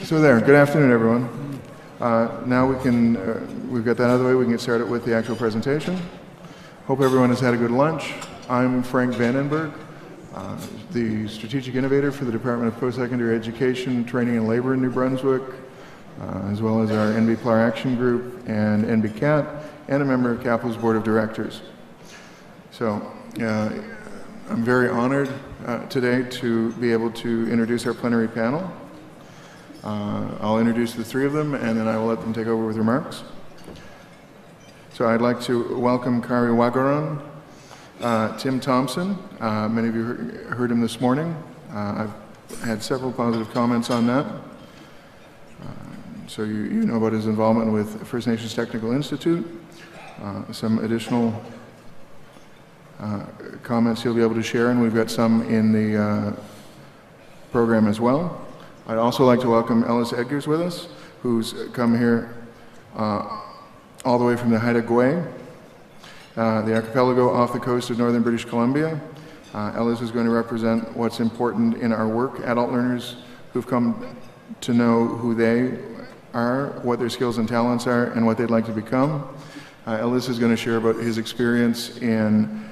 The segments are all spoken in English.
So there, good afternoon, everyone. Now we've got that out of the way, we can get started with the actual presentation. Hope everyone has had a good lunch. I'm Frank Vandenberg, the Strategic Innovator for the Department of Post-Secondary Education, Training and Labor in New Brunswick, as well as our NB-PLAR Action Group and NB-CAT, and a member of CAPLA's Board of Directors. So, I'm very honored today to be able to introduce our plenary panel. I'll introduce the three of them and then I will let them take over with remarks. So I'd like to welcome Karihwakeron, Tim Thompson. Many of you heard him this morning. I've had several positive comments on that. So you know about his involvement with First Nations Technical Institute. Some additional comments he'll be able to share, and we've got some in the program as well. I'd also like to welcome Ellis Edgars with us, who's come here all the way from the Haida Gwe, the archipelago off the coast of northern British Columbia. Ellis is going to represent what's important in our work, adult learners who've come to know who they are, what their skills and talents are, and what they'd like to become. Ellis is going to share about his experience in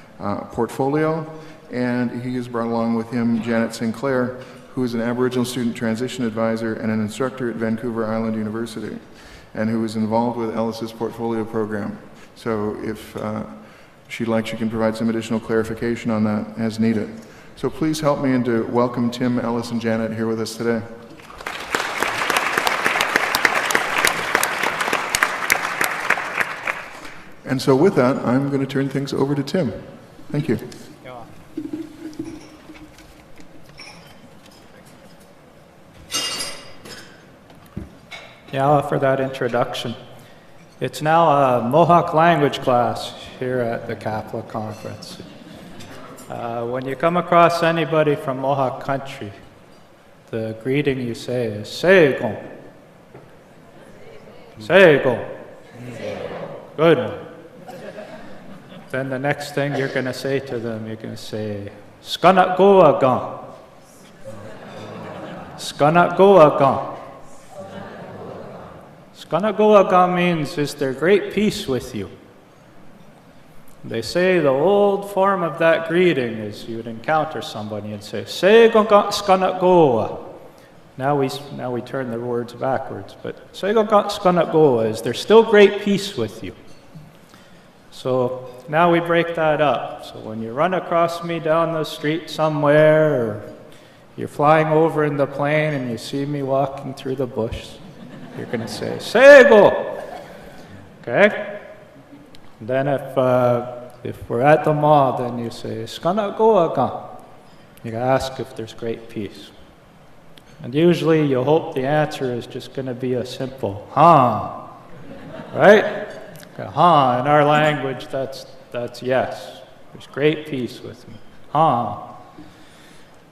portfolio, and he has brought along with him Janet Sinclair, who is an Aboriginal student transition advisor and an instructor at Vancouver Island University, and who is involved with Ellis's portfolio program. So if she'd like, she can provide some additional clarification on that as needed. So please help me to welcome Tim, Ellis, and Janet here with us today. And so with that, I'm going to turn things over to Tim. Thank you. Yeah, for that introduction. It's now a Mohawk Language class here at the CAPLA conference. When you come across anybody from Mohawk country, the greeting you say is "Seigon." Seigon. Good one. Then the next thing you're going to say to them, you're going to say, "Skanat goagan." Skanat goagan. Skanat goagan means, is there great peace with you? They say the old form of that greeting is you would encounter somebody and say, "Seigon skanat goa." Now we turn the words backwards, but "Seigon skanat goa," is there still great peace with you? So now we break that up. So when you run across me down the street somewhere, or you're flying over in the plane and you see me walking through the bush, you're going to say, "Seigo." Okay? Then if we're at the mall, then you say, "Skana goagan." You ask if there's great peace. And usually you hope the answer is just going to be a simple, "Huh." Right? "Huh," in our language, that's yes. There's great peace with me. "Huh."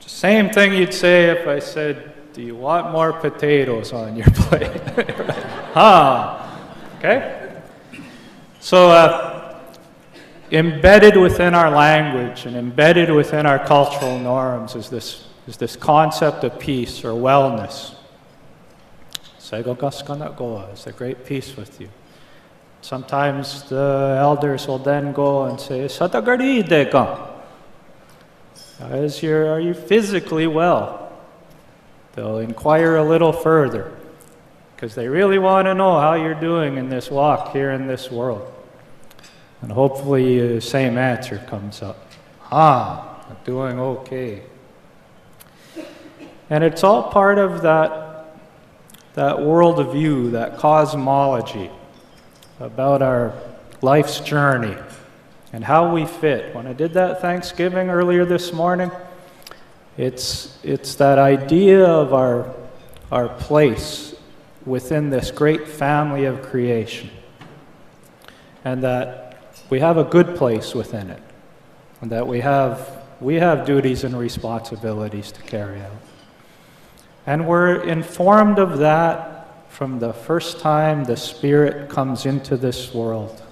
Same thing you'd say if I said, "Do you want more potatoes on your plate?" "Huh." Okay? So embedded within our language and embedded within our cultural norms is this concept of peace or wellness. "Seigogaskanagoa," is there great peace with you? Sometimes the elders will then go and say, "Satagaridega." Are you physically well? They'll inquire a little further because they really want to know how you're doing in this walk here in this world. And hopefully the same answer comes up. "I'm doing okay." And it's all part of that worldview, that cosmology about our life's journey and how we fit. When I did that Thanksgiving earlier this morning, it's that idea of our place within this great family of creation, and that we have a good place within it, and that we have duties and responsibilities to carry out. And we're informed of that from the first time the Spirit comes into this world.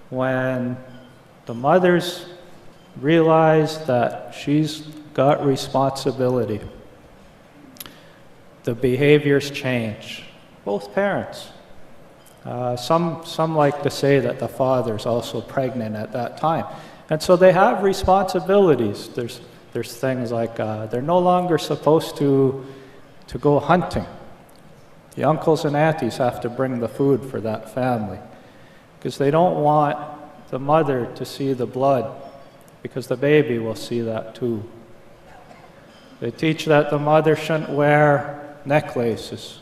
When the mothers realize that she's got responsibility, the behaviors change. Both parents. Some like to say that the father's also pregnant at that time. And so they have responsibilities. There's things like they're no longer supposed to go hunting. The uncles and aunties have to bring the food for that family because they don't want the mother to see the blood because the baby will see that too. They teach that the mother shouldn't wear necklaces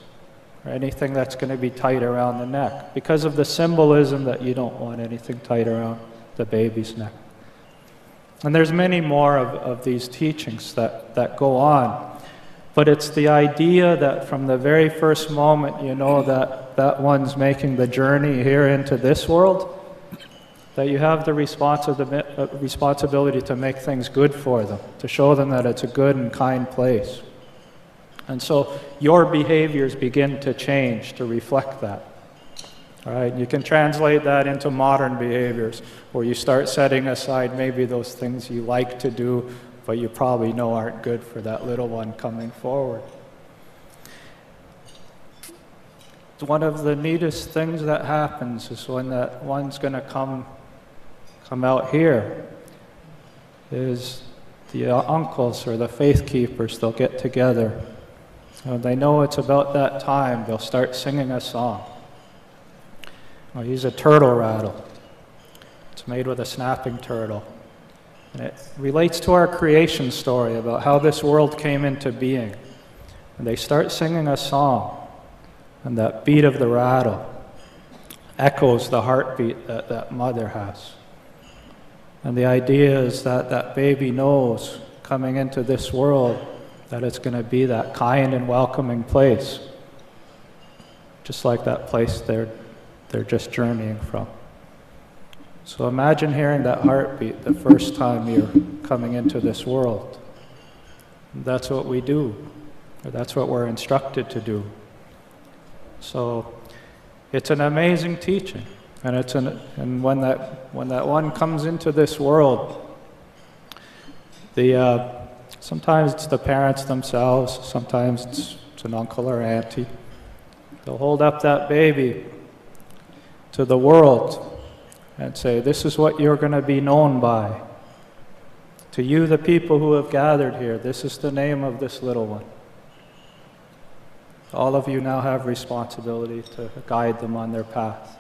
or anything that's going to be tight around the neck because of the symbolism that you don't want anything tight around the baby's neck. And there's many more of these teachings that go on. But it's the idea that from the very first moment you know that one's making the journey here into this world, that you have the responsibility to make things good for them, to show them that it's a good and kind place. And so your behaviors begin to change to reflect that. All right, you can translate that into modern behaviors, where you start setting aside maybe those things you like to do, but you probably know aren't good for that little one coming forward. One of the neatest things that happens is when that one's going to come out here, is the uncles or the faith keepers, they'll get together. When they know it's about that time, they'll start singing a song. I'll use a turtle rattle. It's made with a snapping turtle. And it relates to our creation story about how this world came into being. And they start singing a song, and that beat of the rattle echoes the heartbeat that mother has. And the idea is that that baby knows coming into this world that it's going to be that kind and welcoming place, just like that place they're just journeying from. So imagine hearing that heartbeat the first time you're coming into this world. That's what we do, or that's what we're instructed to do. So it's an amazing teaching, and when that one comes into this world, sometimes it's the parents themselves, sometimes it's an uncle or auntie. They'll hold up that baby to the world and say, this is what you're going to be known by. To you, the people who have gathered here, this is the name of this little one. All of you now have responsibility to guide them on their path.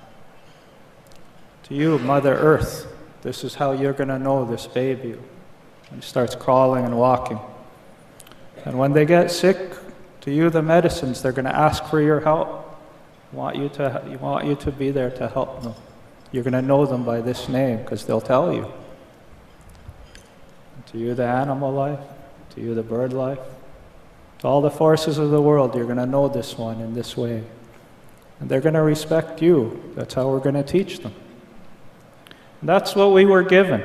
To you, Mother Earth, this is how you're going to know this baby when he starts crawling and walking. And when they get sick, to you, the medicines, they're going to ask for your help. Want you to be there to help them. You're going to know them by this name because they'll tell you. To you, the animal life, to you, the bird life, to all the forces of the world, you're going to know this one in this way. And they're going to respect you. That's how we're going to teach them. And that's what we were given.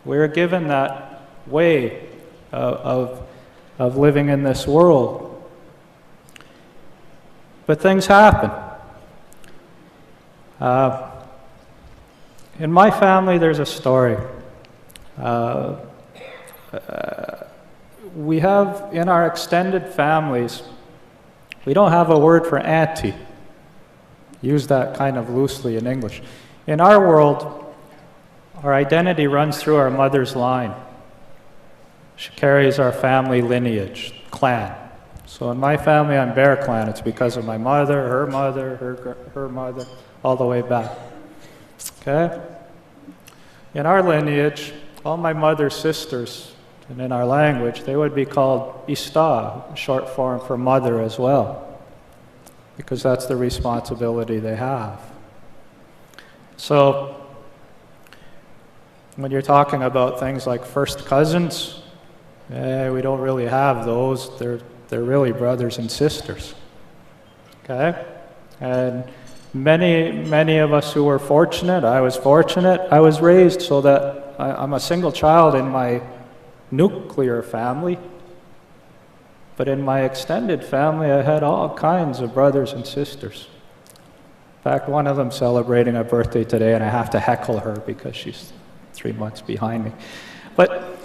We were given that way of living in this world. But things happen. In my family, there's a story. We have, in our extended families, we don't have a word for auntie. Use that kind of loosely in English. In our world, our identity runs through our mother's line. She carries our family lineage, clan. So in my family, I'm Bear Clan. It's because of my mother, her mother, all the way back. Okay? In our lineage, all my mother's sisters, and in our language, they would be called Ista, short form for mother as well, because that's the responsibility they have. So when you're talking about things like first cousins, we don't really have those. They're really brothers and sisters. Okay? And many of us who were fortunate, I was fortunate, I was raised so that I'm a single child in my nuclear family. But in my extended family, I had all kinds of brothers and sisters. In fact, one of them celebrating a birthday today, and I have to heckle her because she's 3 months behind me. But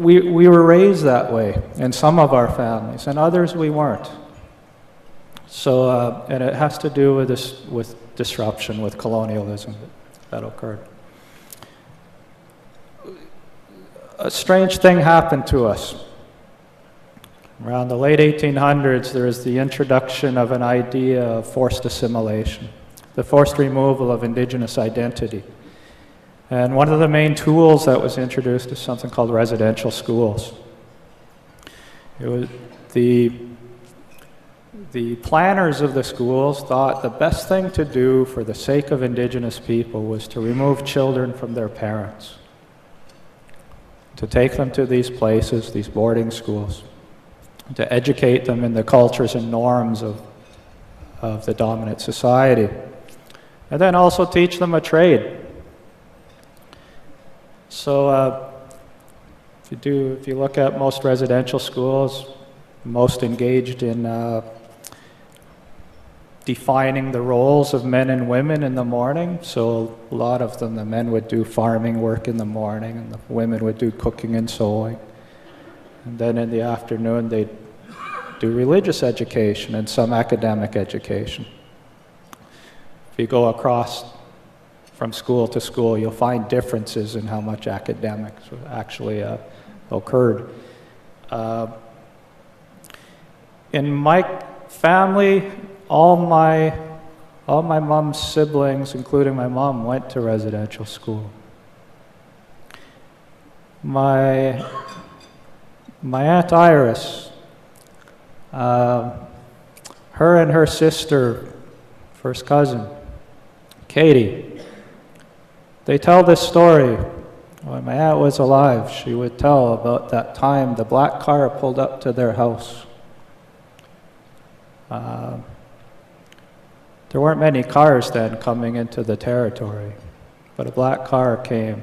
we were raised that way in some of our families, and others we weren't. So, and it has to do with this, with disruption, with colonialism that occurred. A strange thing happened to us. Around the late 1800s, there was the introduction of an idea of forced assimilation, the forced removal of Indigenous identity. And one of the main tools that was introduced is something called residential schools. It was the planners of the schools thought the best thing to do for the sake of Indigenous people was to remove children from their parents, to take them to these places, these boarding schools, to educate them in the cultures and norms of the dominant society, and then also teach them a trade. So if you look at most residential schools, most engaged in defining the roles of men and women in the morning. So a lot of them, the men would do farming work in the morning, and the women would do cooking and sewing. And then in the afternoon, they'd do religious education and some academic education. If you go across from school to school, you'll find differences in how much academics actually occurred. In my family, all my mom's siblings, including my mom, went to residential school. My Aunt Iris, her and her sister, first cousin, Katie, they tell this story. When my aunt was alive, she would tell about that time the black car pulled up to their house. There weren't many cars then coming into the territory, but a black car came,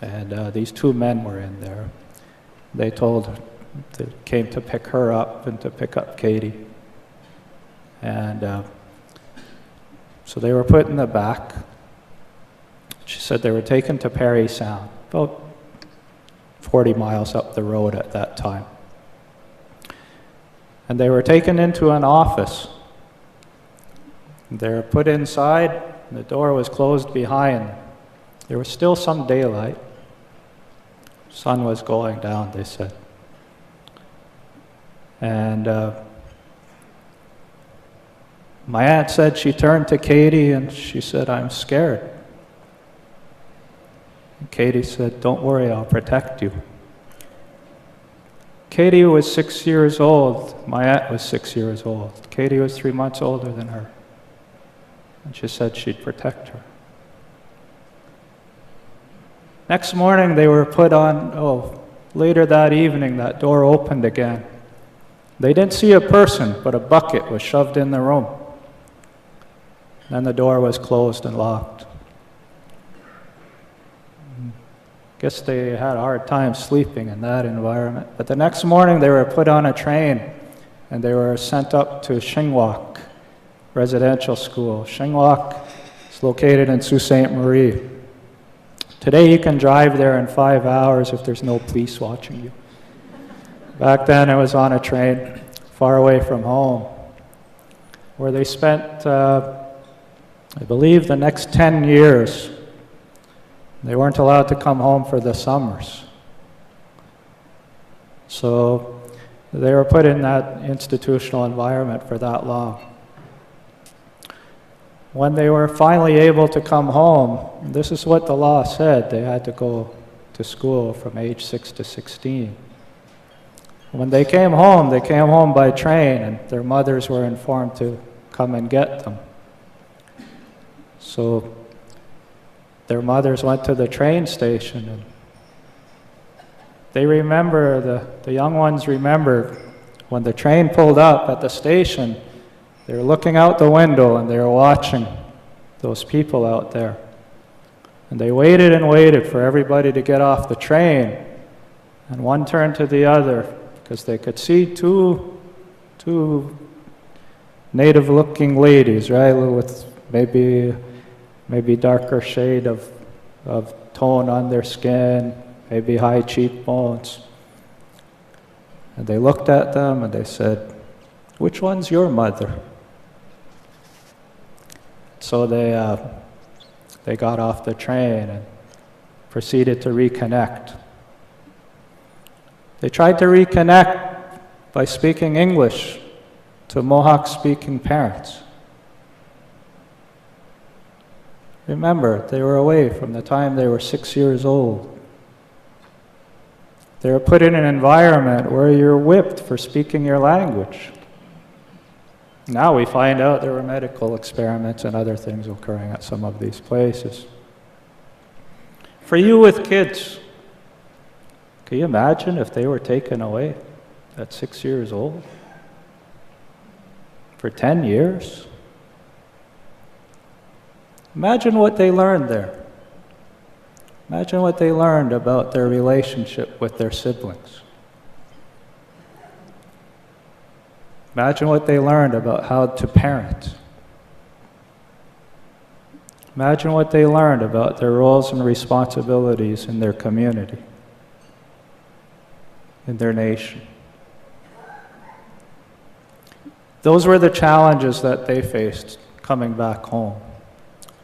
and these two men were in there. They came to pick her up and to pick up Katie. And so they were put in the back. She said they were taken to Parry Sound, about 40 miles up the road at that time. And they were taken into an office. They were put inside, and the door was closed behind them. There was still some daylight. Sun was going down, they said. And my aunt said she turned to Katie and she said, "I'm scared." And Katie said, "Don't worry, I'll protect you." Katie was 6 years old. My aunt was 6 years old. Katie was 3 months older than her. And she said she'd protect her. Next morning, they were put on, later that evening, that door opened again. They didn't see a person, but a bucket was shoved in the room. Then the door was closed and locked. Guess they had a hard time sleeping in that environment. But the next morning, they were put on a train, and they were sent up to Shingwak Residential School. Shingwak is located in Sault Ste. Marie. Today, you can drive there in 5 hours if there's no police watching you. Back then, it was on a train far away from home, where they spent, I believe, the next 10 years. They weren't allowed to come home for the summers. So they were put in that institutional environment for that long. When they were finally able to come home, this is what the law said: they had to go to school from age 6 to 16. When they came home by train, and their mothers were informed to come and get them. So their mothers went to the train station, and they remember, the young ones remember, when the train pulled up at the station, they were looking out the window and they were watching those people out there. And they waited and waited for everybody to get off the train, and one turned to the other, because they could see two native-looking ladies, right, with maybe darker shade of tone on their skin, maybe high cheekbones. And they looked at them and they said, "Which one's your mother?" So they got off the train and proceeded to reconnect. They tried to reconnect by speaking English to Mohawk-speaking parents. Remember, they were away from the time they were 6 years old. They were put in an environment where you're whipped for speaking your language. Now we find out there were medical experiments and other things occurring at some of these places. For you with kids, can you imagine if they were taken away at 6 years old? For 10 years? Imagine what they learned there. Imagine what they learned about their relationship with their siblings. Imagine what they learned about how to parent. Imagine what they learned about their roles and responsibilities in their community, in their nation. Those were the challenges that they faced coming back home,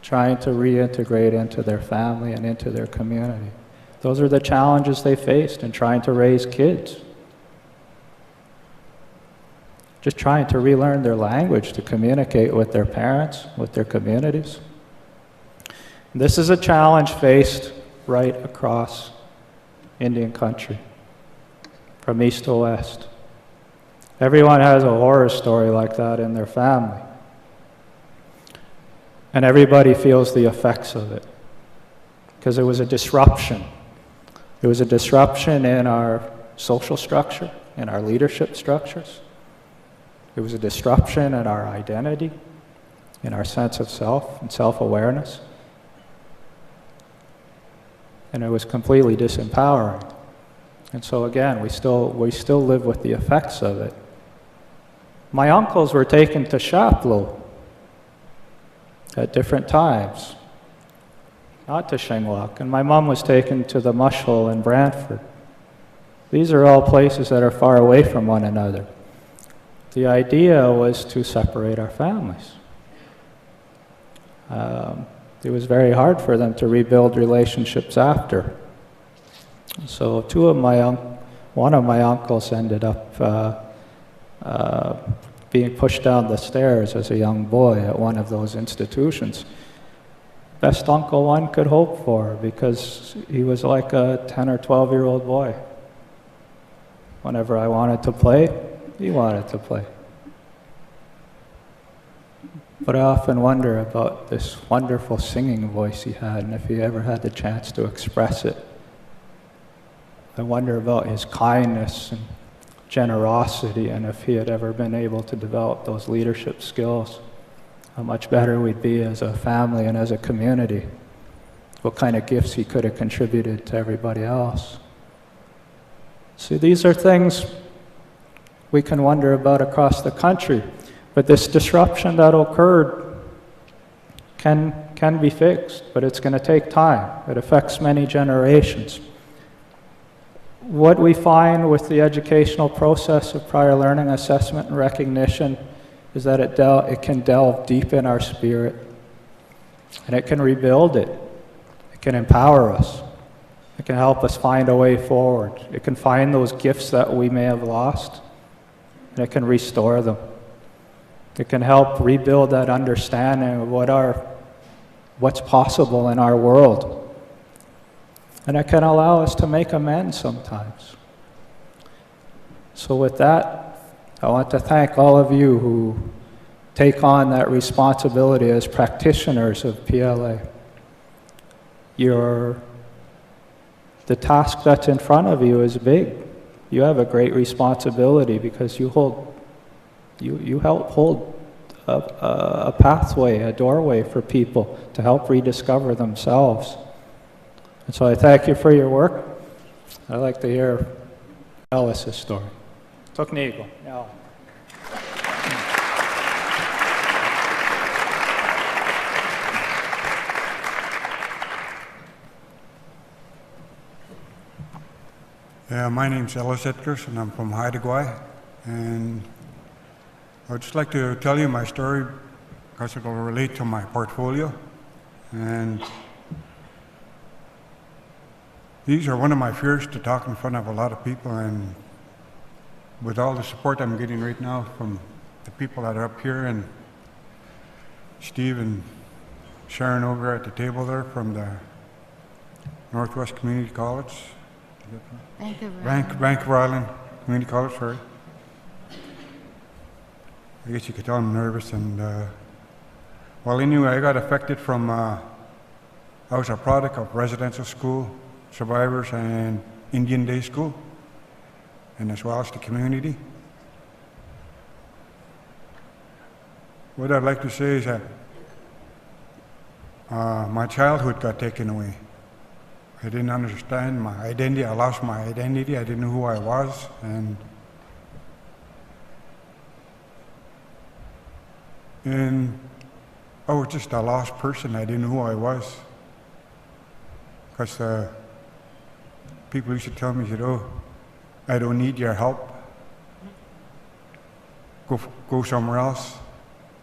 trying to reintegrate into their family and into their community. Those are the challenges they faced in trying to raise kids. Just trying to relearn their language to communicate with their parents, with their communities. This is a challenge faced right across Indian country, from east to west. Everyone has a horror story like that in their family. And everybody feels the effects of it, because it was a disruption. It was a disruption in our social structure, in our leadership structures. It was a disruption in our identity, in our sense of self and self-awareness. And it was completely disempowering. And so again, we still live with the effects of it. My uncles were taken to Shaplo at different times, not to Shingwak, and my mom was taken to the Mush Hole in Brantford. These are all places that are far away from one another. The idea was to separate our families. It was very hard for them to rebuild relationships after. So one of my uncles ended up being pushed down the stairs as a young boy at one of those institutions. Best uncle one could hope for, because he was like a 10 or 12-year-old boy. Whenever I wanted to play, he wanted to play. But I often wonder about this wonderful singing voice he had, and if he ever had the chance to express it. I wonder about his kindness and generosity, and if he had ever been able to develop those leadership skills, how much better we'd be as a family and as a community. What kind of gifts he could have contributed to everybody else. See, these are things we can wonder about across the country, but this disruption that occurred can be fixed, but it's going to take time. It affects many generations. What we find with the educational process of prior learning, assessment, and recognition is that it can delve deep in our spirit, and it can rebuild it. It can empower us. It can help us find a way forward. It can find those gifts that we may have lost, and it can restore them. It can help rebuild that understanding of what's possible in our world. And it can allow us to make amends sometimes. So with that, I want to thank all of you who take on that responsibility as practitioners of PLA. The task that's in front of you is big. You have a great responsibility because you help hold a pathway, a doorway for people to help rediscover themselves. And so I thank you for your work. I'd like to hear Ellis' story. Toknigo. Yeah. Yeah, my name's Ellis Edgars, and I'm from Haida, and I'd just like to tell you my story because it will relate to my portfolio. And these are one of my fears, to talk in front of a lot of people, and with all the support I'm getting right now from the people that are up here, and Steve and Sharon over at the table there from the Northwest Community College. Vancouver Island Community College, sorry. I guess you could tell I'm nervous, and well, anyway, I got affected from, I was a product of residential school survivors and Indian Day school, and as well as the community. What I'd like to say is that my childhood got taken away. I didn't understand my identity. I lost my identity. I didn't know who I was, and I was just a lost person. I didn't know who I was, because people used to tell me, "Oh, I don't need your help. Go somewhere else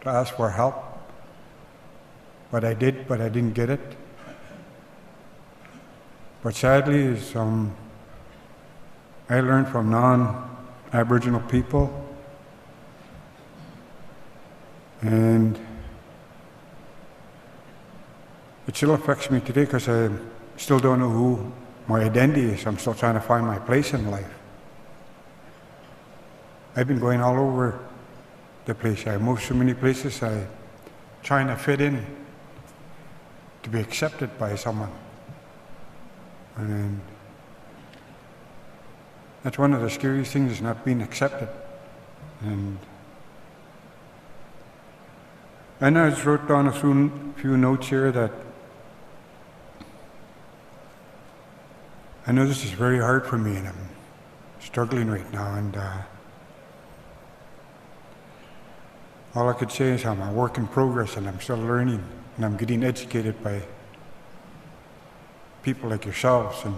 to ask for help." But I did, but I didn't get it. But sadly, I learned from non-Aboriginal people, and it still affects me today because I still don't know who my identity is. I'm still trying to find my place in life. I've been going all over the place. I moved so many places. I'm trying to fit in, to be accepted by someone. And that's one of the scariest things, is not being accepted. And I just wrote down a few notes here that I know this is very hard for me, and I'm struggling right now, and all I could say is I'm a work in progress, and I'm still learning, and I'm getting educated by people like yourselves, and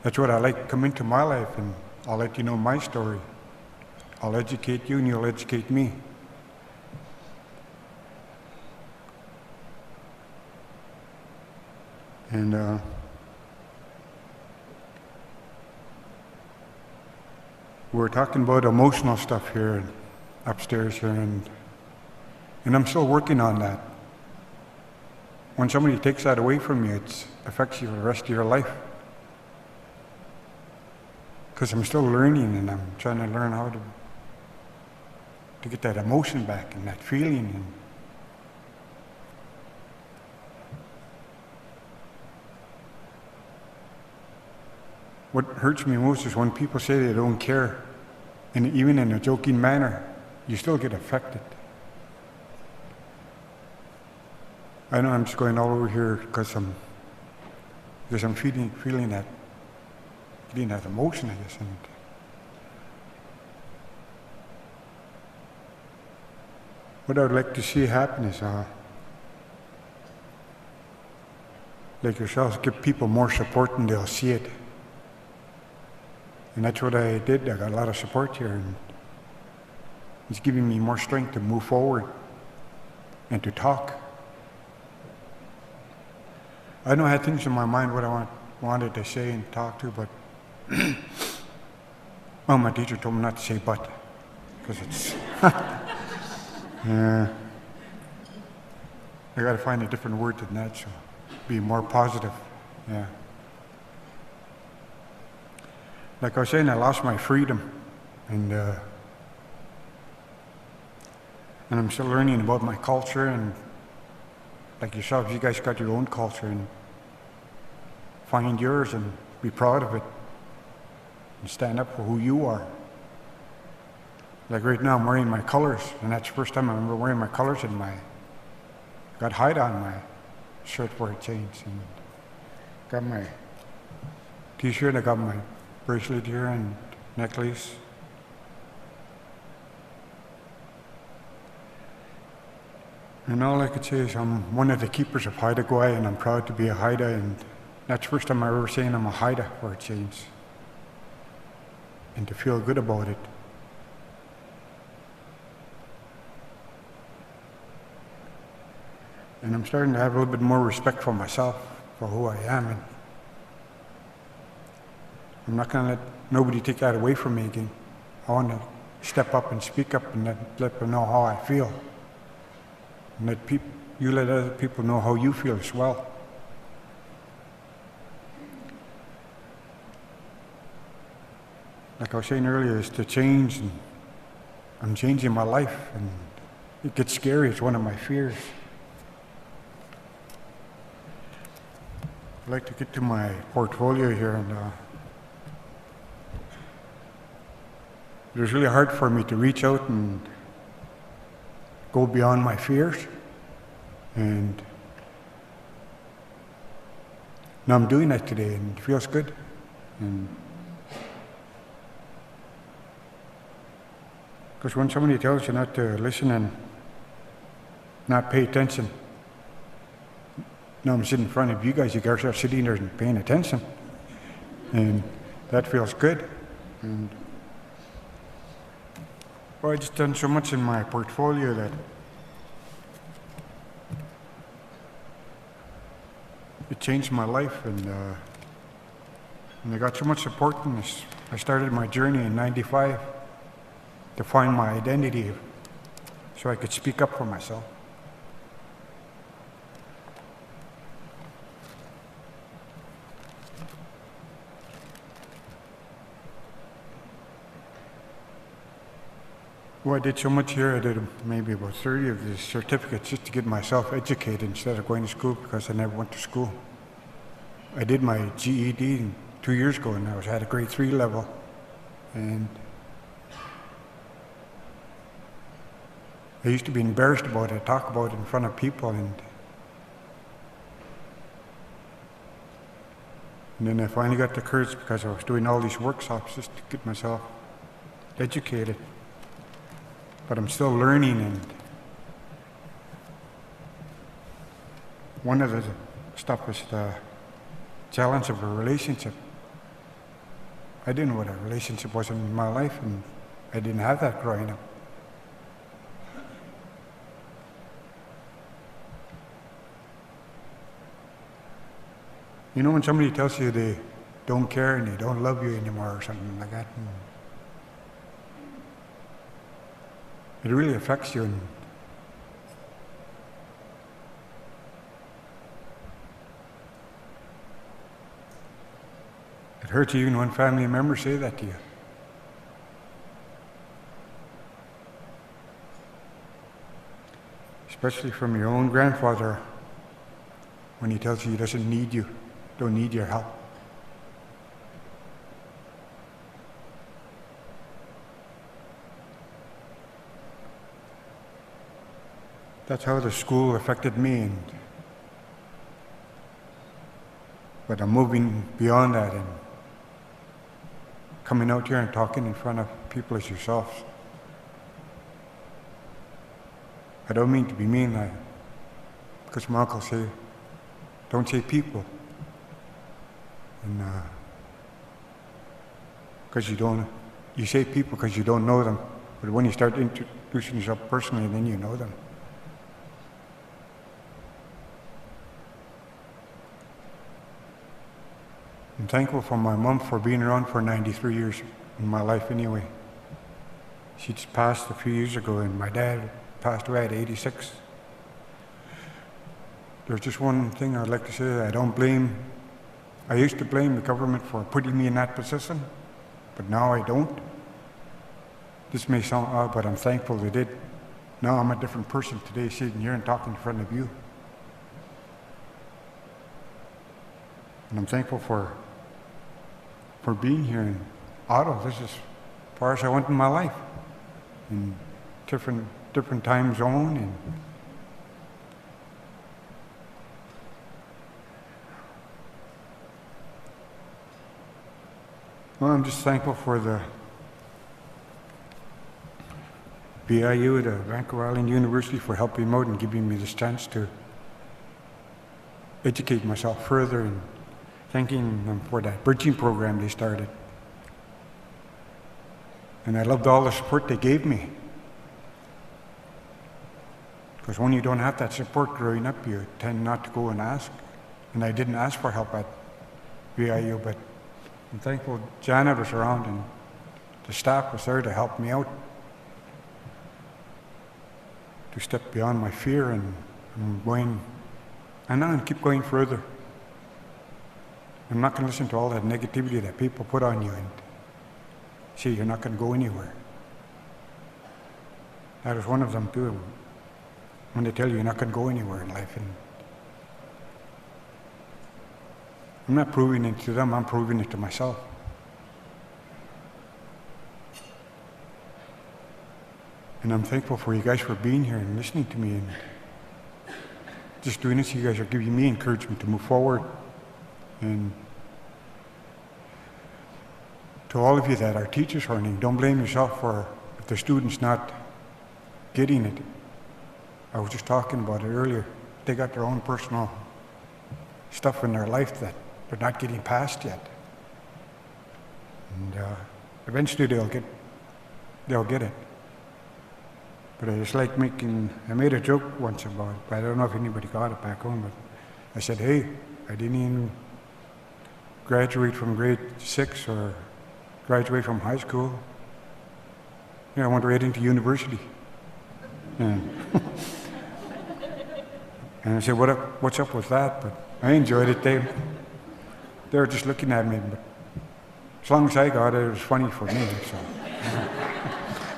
that's what I like. Come into my life, and I'll let you know my story. I'll educate you, and you'll educate me. And we're talking about emotional stuff here upstairs here, and I'm still working on that. When somebody takes that away from you, it affects you for the rest of your life. Because I'm still learning, and I'm trying to learn how to get that emotion back and that feeling. And what hurts me most is when people say they don't care, and even in a joking manner, you still get affected. I know I'm just going all over here because I'm feeling that, getting that emotion, I guess. And what I would like to see happen is, like yourselves, give people more support, and they'll see it. And that's what I did. I got a lot of support here, and it's giving me more strength to move forward and to talk. I know I had things in my mind what I wanted to say and talk to, but well, my teacher told me not to say "but," because it's yeah. I got to find a different word than that, so be more positive. Yeah. Like I was saying, I lost my freedom, and I'm still learning about my culture, and like yourselves, you guys got your own culture, and find yours and be proud of it and stand up for who you are. Like right now, I'm wearing my colors, and that's the first time I remember wearing my colors, and got Haida on my shirt for a change, and got my t-shirt, I got my bracelet here and necklace. And all I could say is I'm one of the keepers of Haida Gwaii, and I'm proud to be a Haida, and that's the first time I ever saying I'm a Haida for a change. and to feel good about it. And I'm starting to have a little bit more respect for myself, for who I am, and I'm not going to let nobody take that away from me again. I want to step up and speak up and let them know how I feel. And you let other people know how you feel as well. Like I was saying earlier, it's to change, and I'm changing my life, and it gets scary. It's one of my fears. I'd like to get to my portfolio here, and it was really hard for me to reach out and go beyond my fears, and now I'm doing that today, and it feels good. And because when somebody tells you not to listen and not pay attention, now I'm sitting in front of you guys are sitting there and paying attention, and that feels good. And well, I just done so much in my portfolio that it changed my life, and I got so much support in this. I started my journey in '95 to find my identity so I could speak up for myself. Well, I did so much here. I did maybe about 30 of these certificates just to get myself educated instead of going to school, because I never went to school. I did my GED 2 years ago, and I was at a grade 3 level. And I used to be embarrassed about it, talk about it in front of people, and then I finally got the courage, because I was doing all these workshops just to get myself educated. But I'm still learning, and one of the stuff is the challenge of a relationship. I didn't know what a relationship was in my life, and I didn't have that growing up. You know when somebody tells you they don't care and they don't love you anymore or something like that? It really affects you. And it hurts you even when family members say that to you. Especially from your own grandfather, when he tells you he doesn't need you, don't need your help. That's how the school affected me, but I'm moving beyond that and coming out here and talking in front of people as yourselves. I don't mean to be mean, because my uncle said, don't say people. And because you say people because you don't know them, but when you start introducing yourself personally, then you know them. I'm thankful for my mom for being around for 93 years in my life anyway. She just passed a few years ago, and my dad passed away at 86. There's just one thing I'd like to say. I used to blame the government for putting me in that position, but now I don't. This may sound odd, but I'm thankful they did. Now I'm a different person today, sitting here and talking in front of you. And I'm thankful for being here in Ottawa. This is as far as I went in my life, in different time zone. And well, I'm just thankful for the BIU, the Vancouver Island University, for helping me out and giving me this chance to educate myself further, and thanking them for that bridging program they started. And I loved all the support they gave me. Because when you don't have that support growing up, you tend not to go and ask. And I didn't ask for help at VIU, but I'm thankful Janet was around and the staff was there to help me out, to step beyond my fear and going, and now keep going further. I'm not going to listen to all that negativity that people put on you and say you're not going to go anywhere. That was one of them too, when they tell you you're not going to go anywhere in life. And I'm not proving it to them, I'm proving it to myself. And I'm thankful for you guys for being here and listening to me and just doing this. You guys are giving me encouragement to move forward. And to all of you that are teachers learning, don't blame yourself for if the student's not getting it. I was just talking about it earlier. They got their own personal stuff in their life that they're not getting past yet. And eventually they'll get it. But I just like I made a joke once about it, but I don't know if anybody got it back home, but I said, hey, I didn't even graduate from grade 6 or graduate from high school. Yeah, I went right into university. And, and I said, what's up with that? But I enjoyed it. They were just looking at me, but as long as I got it, it was funny for me. So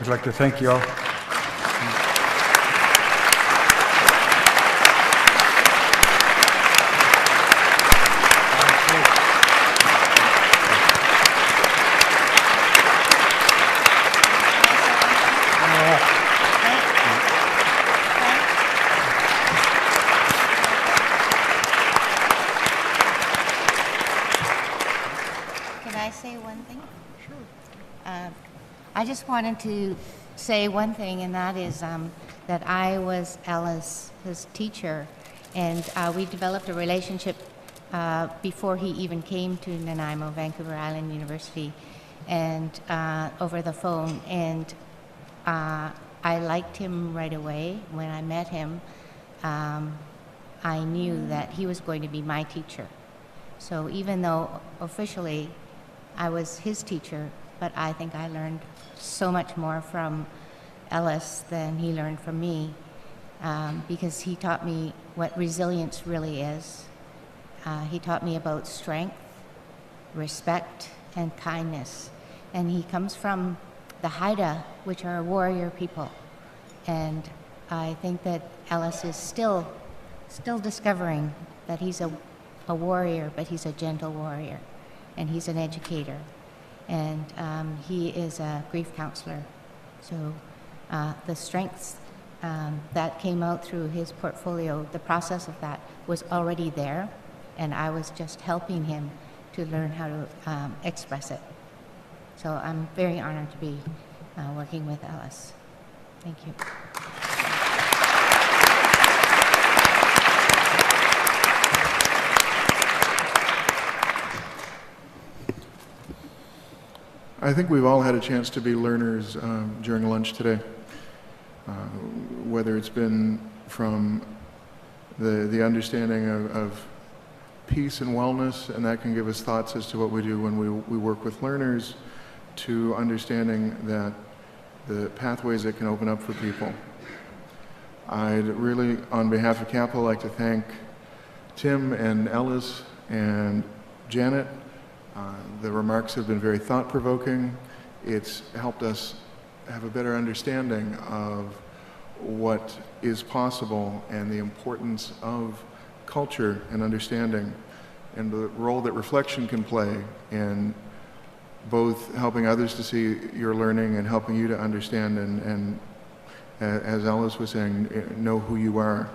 I'd like to thank you all. I just wanted to say one thing, and that is that I was Ellis, his teacher, and we developed a relationship before he even came to Nanaimo, Vancouver Island University, and over the phone. And I liked him right away. When I met him, I knew that he was going to be my teacher. So even though officially I was his teacher, but I think I learned so much more from Ellis than he learned from me, because he taught me what resilience really is. He taught me about strength, respect, and kindness. And he comes from the Haida, which are warrior people. And I think that Ellis is still discovering that he's a warrior, but he's a gentle warrior. And he's an educator. And he is a grief counselor. So the strengths that came out through his portfolio, the process of that was already there, and I was just helping him to learn how to express it. So I'm very honored to be working with Ellis. Thank you. I think we've all had a chance to be learners during lunch today, whether it's been from the understanding of peace and wellness, and that can give us thoughts as to what we do when we work with learners, to understanding that the pathways that can open up for people. I'd really, on behalf of Capital, like to thank Tim and Ellis and Janet. The remarks have been very thought-provoking. It's helped us have a better understanding of what is possible and the importance of culture and understanding, and the role that reflection can play in both helping others to see your learning and helping you to understand and as Ellis was saying, know who you are.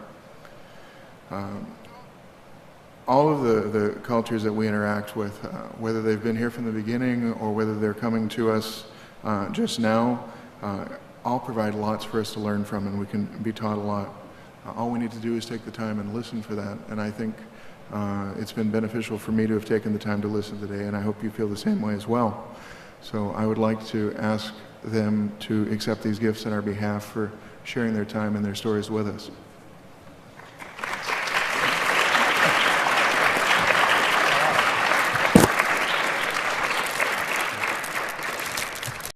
All of the cultures that we interact with, whether they've been here from the beginning or whether they're coming to us just now, all provide lots for us to learn from, and we can be taught a lot. All we need to do is take the time and listen for that, and I think it's been beneficial for me to have taken the time to listen today, and I hope you feel the same way as well. So I would like to ask them to accept these gifts on our behalf for sharing their time and their stories with us.